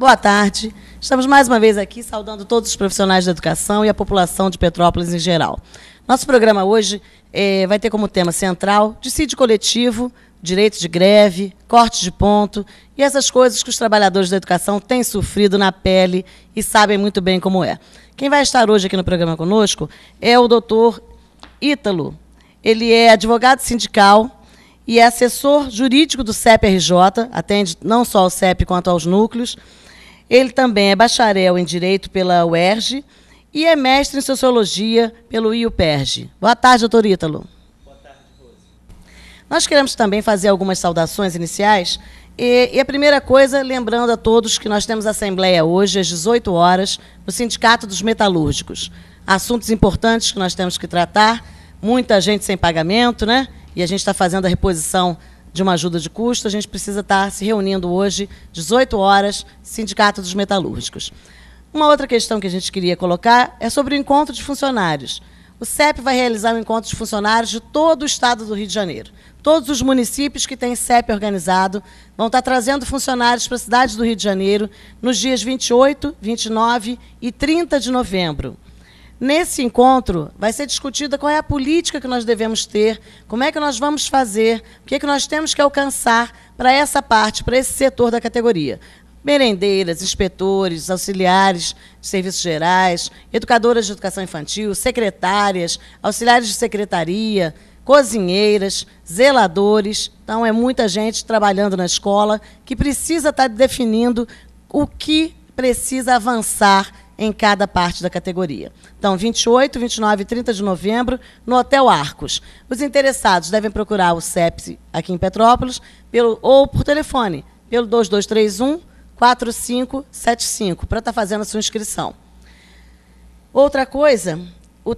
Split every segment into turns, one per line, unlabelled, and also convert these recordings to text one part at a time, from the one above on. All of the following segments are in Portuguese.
Boa tarde. Estamos mais uma vez aqui saudando todos os profissionais da educação e a população de Petrópolis em geral. Nosso programa hoje vai ter como tema central dissídio coletivo, direito de greve, corte de ponto e essas coisas que os trabalhadores da educação têm sofrido na pele e sabem muito bem como é. Quem vai estar hoje aqui no programa conosco é o doutor Ítalo. Ele é advogado sindical e é assessor jurídico do CEP-RJ, atende não só ao CEP quanto aos núcleos. Ele também é bacharel em Direito pela UERJ e é mestre em Sociologia pelo IUPERJ. Boa tarde, doutor Ítalo.
Boa tarde, Rose.
Nós queremos também fazer algumas saudações iniciais. E a primeira coisa, lembrando a todos que nós temos assembleia hoje, às 18 horas, no Sindicato dos Metalúrgicos. Assuntos importantes que nós temos que tratar, muita gente sem pagamento, né? E a gente está fazendo a reposição de uma ajuda de custo, a gente precisa estar se reunindo hoje, 18 horas, Sindicato dos Metalúrgicos. Uma outra questão que a gente queria colocar é sobre o encontro de funcionários. O CEP vai realizar um encontro de funcionários de todo o estado do Rio de Janeiro. Todos os municípios que têm CEP organizado vão estar trazendo funcionários para a cidade do Rio de Janeiro nos dias 28, 29 e 30 de novembro. Nesse encontro, vai ser discutida qual é a política que nós devemos ter, como é que nós vamos fazer, o que é que nós temos que alcançar para essa parte, para esse setor da categoria. Merendeiras, inspetores, auxiliares de serviços gerais, educadoras de educação infantil, secretárias, auxiliares de secretaria, cozinheiras, zeladores. Então, é muita gente trabalhando na escola que precisa estar definindo o que precisa avançar em cada parte da categoria. Então, 28, 29 e 30 de novembro, no Hotel Arcos. Os interessados devem procurar o CEP aqui em Petrópolis ou por telefone, pelo 2231-4575, para estar fazendo a sua inscrição. Outra coisa,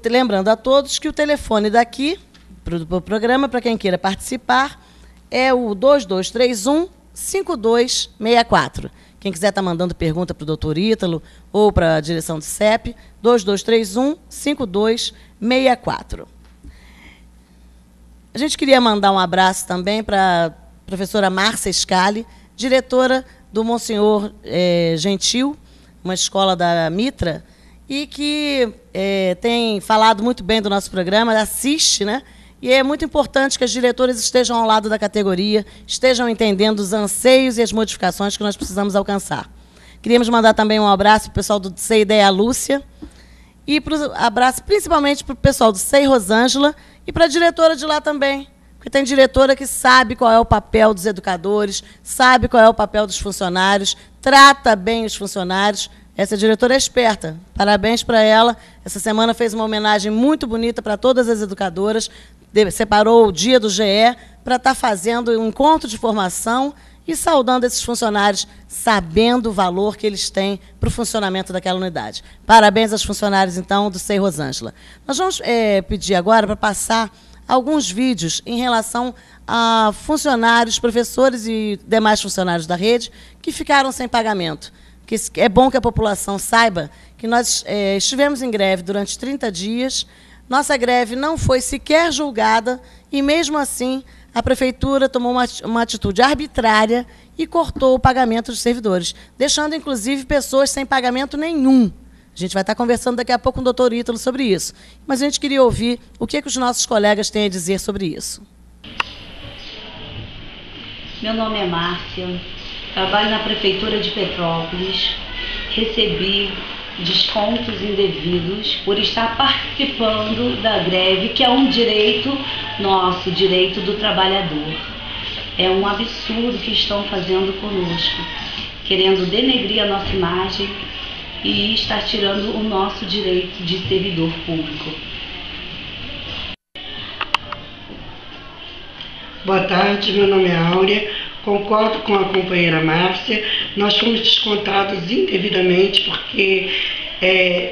lembrando a todos que o telefone daqui, para o programa, para quem queira participar, é o 2231-5264. Quem quiser estar mandando pergunta para o doutor Ítalo ou para a direção do CEP, 2231-5264. A gente queria mandar um abraço também para a professora Márcia Scali, diretora do Monsenhor Gentil, uma escola da Mitra, e que tem falado muito bem do nosso programa, assiste, né? E é muito importante que as diretoras estejam ao lado da categoria, estejam entendendo os anseios e as modificações que nós precisamos alcançar. Queríamos mandar também um abraço para o pessoal do CEI Ideia Lúcia e abraço principalmente para o pessoal do CEI Rosângela e para a diretora de lá também, porque tem diretora que sabe qual é o papel dos educadores, sabe qual é o papel dos funcionários, trata bem os funcionários. Essa diretora é esperta. Parabéns para ela. Essa semana fez uma homenagem muito bonita para todas as educadoras, separou o dia do GE para estar fazendo um encontro de formação e saudando esses funcionários, sabendo o valor que eles têm para o funcionamento daquela unidade. Parabéns aos funcionários, então, do CEI Rosângela. Nós vamos pedir agora para passar alguns vídeos em relação a funcionários, professores e demais funcionários da rede que ficaram sem pagamento. Que é bom que a população saiba que nós estivemos em greve durante 30 dias, nossa greve não foi sequer julgada e, mesmo assim, a Prefeitura tomou uma atitude arbitrária e cortou o pagamento dos servidores, deixando, inclusive, pessoas sem pagamento nenhum. A gente vai estar conversando daqui a pouco com o doutor Ítalo sobre isso. Mas a gente queria ouvir o que os nossos colegas têm a dizer sobre isso.
Meu nome é Márcia, trabalho na Prefeitura de Petrópolis, recebi descontos indevidos por estar participando da greve, que é um direito nosso, direito do trabalhador. É um absurdo que estão fazendo conosco, querendo denegrir a nossa imagem e estar tirando o nosso direito de servidor público.
Boa tarde, meu nome é Áurea. Concordo com a companheira Márcia, nós fomos descontados indevidamente porque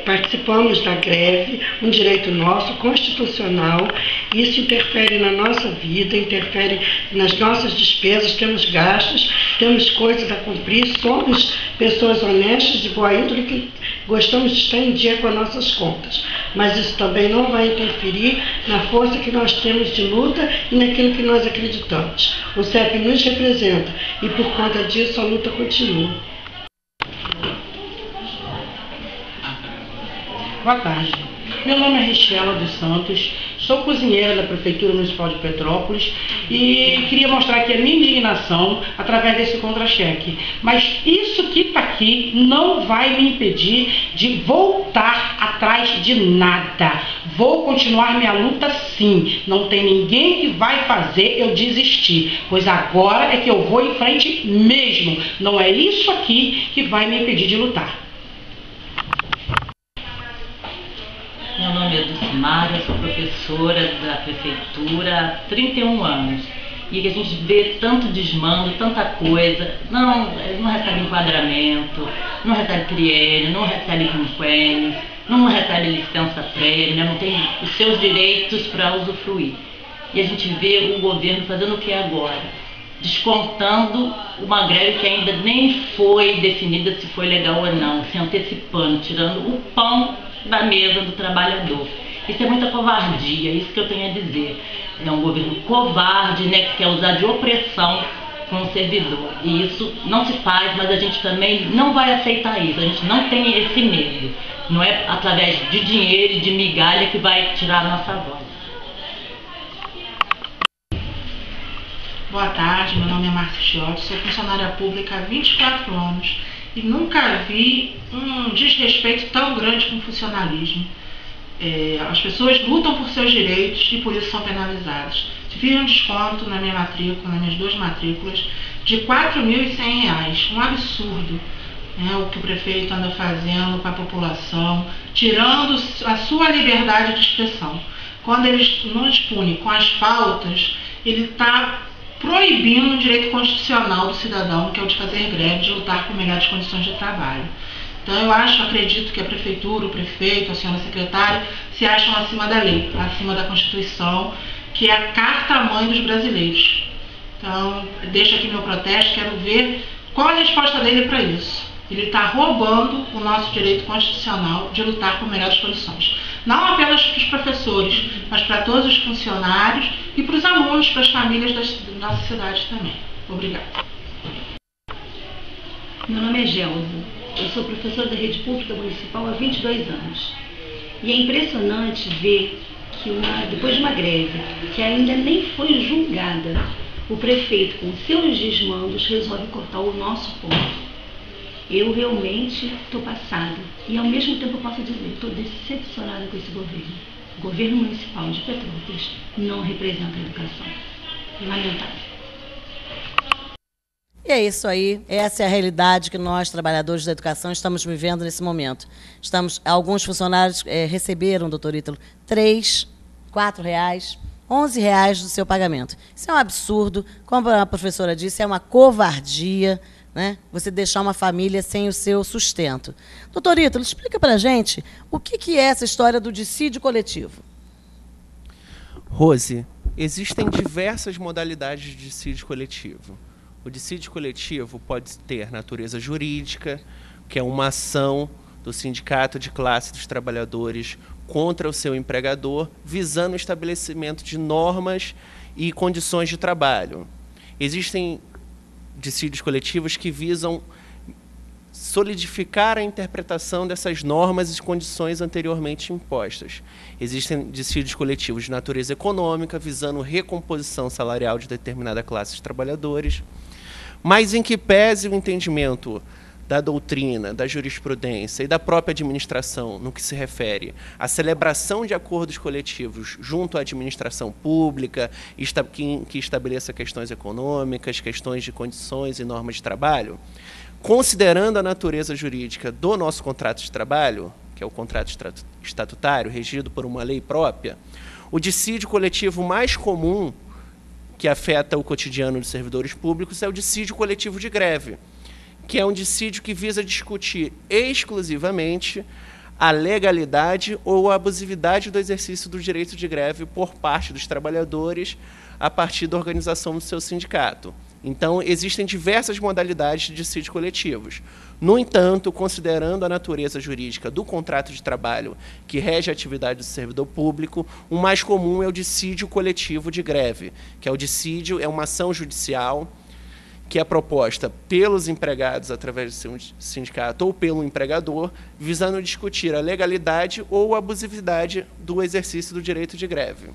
participamos da greve, um direito nosso, constitucional. Isso interfere na nossa vida, interfere nas nossas despesas, temos gastos, temos coisas a cumprir, somos pessoas honestas, de boa índole, que gostamos de estar em dia com as nossas contas. Mas isso também não vai interferir na força que nós temos de luta e naquilo que nós acreditamos. O CEP nos representa e, por conta disso, a luta continua.
Boa tarde. Meu nome é Richela dos Santos, sou cozinheira da Prefeitura Municipal de Petrópolis e queria mostrar aqui a minha indignação através desse contra-cheque. Mas isso que está aqui não vai me impedir de voltar atrás de nada. Vou continuar minha luta sim. Não tem ninguém que vai fazer eu desistir, pois agora é que eu vou em frente mesmo. Não é isso aqui que vai me impedir de lutar.
Meu nome é Dulcimara, sou professora da Prefeitura há 31 anos. E que a gente vê tanto desmando, tanta coisa, não recebe enquadramento, não recebe triênio, não recebe quinquênio, não recebe licença prévia, não tem os seus direitos para usufruir. E a gente vê o governo fazendo o que agora? Descontando uma greve que ainda nem foi definida se foi legal ou não, se antecipando, tirando o pão da mesa do trabalhador. Isso é muita covardia, isso que eu tenho a dizer. É um governo covarde, né, que quer usar de opressão com o servidor. E isso não se faz, mas a gente também não vai aceitar isso. A gente não tem esse medo. Não é através de dinheiro e de migalha que vai tirar a nossa voz.
Boa tarde, meu nome é Márcia Chiotti, sou funcionária pública há 24 anos e nunca vi um desrespeito tão grande com o funcionalismo. As pessoas lutam por seus direitos e por isso são penalizadas. Tive um desconto na minha matrícula, nas minhas 2 matrículas, de R$ 4.100, um absurdo, né, o que o prefeito anda fazendo com a população, tirando a sua liberdade de expressão. Quando ele nos pune com as faltas, ele está proibindo o direito constitucional do cidadão, que é o de fazer greve, de lutar por melhores condições de trabalho. Então eu acredito que a prefeitura, o prefeito, a senhora secretária se acham acima da lei, acima da Constituição, que é a carta-mãe dos brasileiros. Então, deixo aqui meu protesto, quero ver qual a resposta dele para isso. Ele está roubando o nosso direito constitucional de lutar por melhores condições. Não apenas para os professores, mas para todos os funcionários e para os alunos, para as famílias da nossa cidade também. Obrigada.
Meu nome é Gelza. Eu sou professora da rede pública municipal há 22 anos. E é impressionante ver que depois de uma greve, que ainda nem foi julgada, o prefeito, com seus desmandos, resolve cortar o nosso ponto. Eu realmente estou passada. E ao mesmo tempo eu posso dizer, estou decepcionada com esse governo. O governo municipal de Petrópolis não representa a educação. Lamentável.
E é isso aí, essa é a realidade que nós, trabalhadores da educação, estamos vivendo nesse momento. Alguns funcionários receberam, doutor Ítalo, R$ 4, R$ 11 do seu pagamento. Isso é um absurdo, como a professora disse, é uma covardia, né? Você deixar uma família sem o seu sustento. Doutor Ítalo, explica para a gente o que é essa história do dissídio coletivo.
Rose, existem diversas modalidades de dissídio coletivo. O dissídio coletivo pode ter natureza jurídica, que é uma ação do sindicato de classe dos trabalhadores contra o seu empregador, visando o estabelecimento de normas e condições de trabalho. Existem dissídios coletivos que visam solidificar a interpretação dessas normas e condições anteriormente impostas. Existem dissídios coletivos de natureza econômica, visando recomposição salarial de determinada classe de trabalhadores, mas em que pese o entendimento da doutrina, da jurisprudência e da própria administração no que se refere à celebração de acordos coletivos junto à administração pública, que estabeleça questões econômicas, questões de condições e normas de trabalho, considerando a natureza jurídica do nosso contrato de trabalho, que é o contrato estatutário, regido por uma lei própria, o dissídio coletivo mais comum que afeta o cotidiano dos servidores públicos é o dissídio coletivo de greve, que é um dissídio que visa discutir exclusivamente a legalidade ou a abusividade do exercício do direito de greve por parte dos trabalhadores a partir da organização do seu sindicato. Então, existem diversas modalidades de dissídio coletivos. No entanto, considerando a natureza jurídica do contrato de trabalho que rege a atividade do servidor público, o mais comum é o dissídio coletivo de greve, que é o dissídio, é uma ação judicial que é proposta pelos empregados através do seu sindicato ou pelo empregador, visando discutir a legalidade ou abusividade do exercício do direito de greve.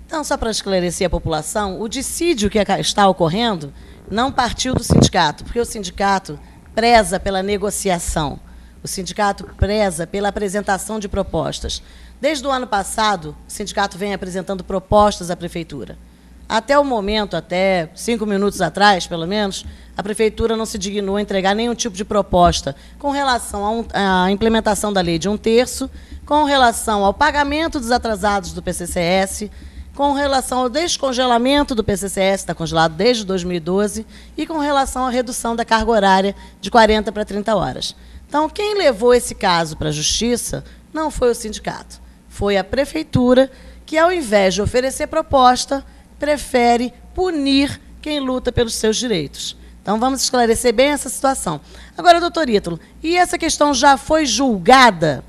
Então, só para esclarecer a população, o dissídio que está ocorrendo não partiu do sindicato, porque o sindicato preza pela negociação, o sindicato preza pela apresentação de propostas. Desde o ano passado, o sindicato vem apresentando propostas à prefeitura. Até o momento, até 5 minutos atrás, pelo menos, a prefeitura não se dignou a entregar nenhum tipo de proposta com relação à implementação da lei de 1/3, com relação ao pagamento dos atrasados do PCCS, com relação ao descongelamento do PCCS, está congelado desde 2012, e com relação à redução da carga horária de 40 para 30 horas. Então, quem levou esse caso para a Justiça não foi o sindicato, foi a prefeitura, que, ao invés de oferecer proposta, prefere punir quem luta pelos seus direitos. Então, vamos esclarecer bem essa situação. Agora, doutor Ítalo, e essa questão já foi julgada?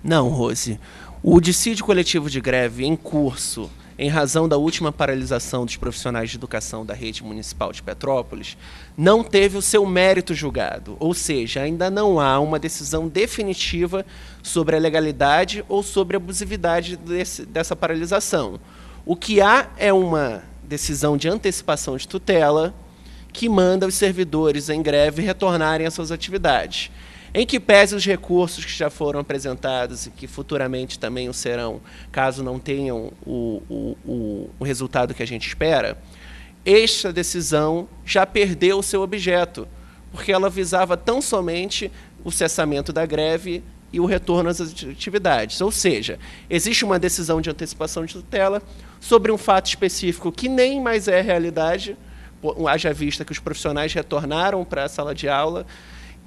Não, Rose. O dissídio coletivo de greve em curso, em razão da última paralisação dos profissionais de educação da rede municipal de Petrópolis, não teve o seu mérito julgado, ou seja, ainda não há uma decisão definitiva sobre a legalidade ou sobre a abusividade dessa paralisação. O que há é uma decisão de antecipação de tutela que manda os servidores em greve retornarem às suas atividades. Em que pese os recursos que já foram apresentados e que futuramente também o serão, caso não tenham o resultado que a gente espera, esta decisão já perdeu o seu objeto, porque ela visava tão somente o cessamento da greve e o retorno às atividades. Ou seja, existe uma decisão de antecipação de tutela sobre um fato específico que nem mais é realidade, haja vista que os profissionais retornaram para a sala de aula,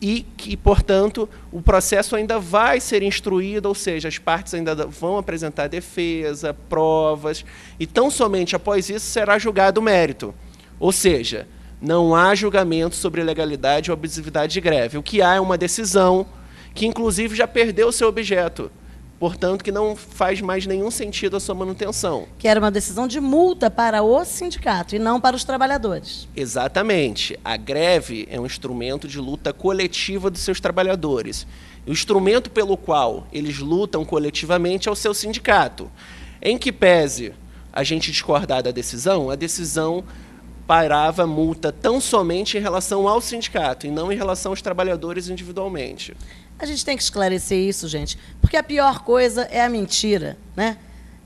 e que, portanto, o processo ainda vai ser instruído, ou seja, as partes ainda vão apresentar defesa, provas, e tão somente após isso será julgado o mérito. Ou seja, não há julgamento sobre legalidade ou abusividade de greve. O que há é uma decisão que, inclusive, já perdeu o seu objeto, portanto, que não faz mais nenhum sentido a sua manutenção.
Que era uma decisão de multa para o sindicato e não para os trabalhadores.
Exatamente. A greve é um instrumento de luta coletiva dos seus trabalhadores. O instrumento pelo qual eles lutam coletivamente é o seu sindicato. Em que pese a gente discordar da decisão, a decisão parava a multa tão somente em relação ao sindicato e não em relação aos trabalhadores individualmente.
A gente tem que esclarecer isso, gente, porque a pior coisa é a mentira, né?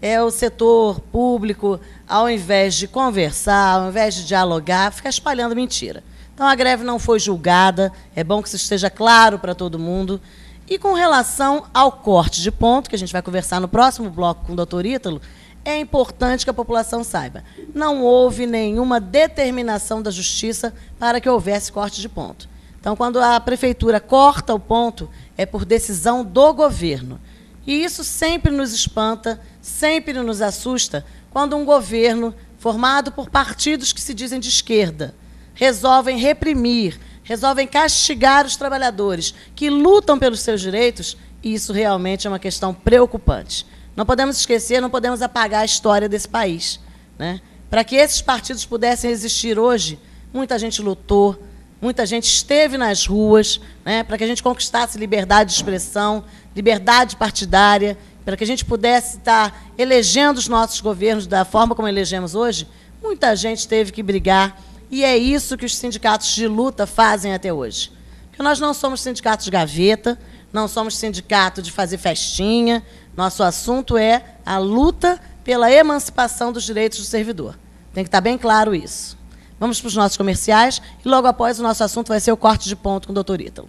É o setor público, ao invés de conversar, ao invés de dialogar, ficar espalhando mentira. Então, a greve não foi julgada, é bom que isso esteja claro para todo mundo. E com relação ao corte de ponto, que a gente vai conversar no próximo bloco com o doutor Ítalo, é importante que a população saiba. Não houve nenhuma determinação da Justiça para que houvesse corte de ponto. Então, quando a prefeitura corta o ponto, é por decisão do governo. E isso sempre nos espanta, sempre nos assusta, quando um governo formado por partidos que se dizem de esquerda resolvem reprimir, resolvem castigar os trabalhadores que lutam pelos seus direitos, e isso realmente é uma questão preocupante. Não podemos esquecer, não podemos apagar a história desse país, né? Para que esses partidos pudessem existir hoje, muita gente lutou, muita gente esteve nas ruas, né, para que a gente conquistasse liberdade de expressão, liberdade partidária, para que a gente pudesse estar elegendo os nossos governos da forma como elegemos hoje. Muita gente teve que brigar, e é isso que os sindicatos de luta fazem até hoje. Porque nós não somos sindicatos de gaveta, não somos sindicato de fazer festinha, nosso assunto é a luta pela emancipação dos direitos do servidor. Tem que estar bem claro isso. Vamos para os nossos comerciais e logo após o nosso assunto vai ser o corte de ponto com o doutor Ítalo.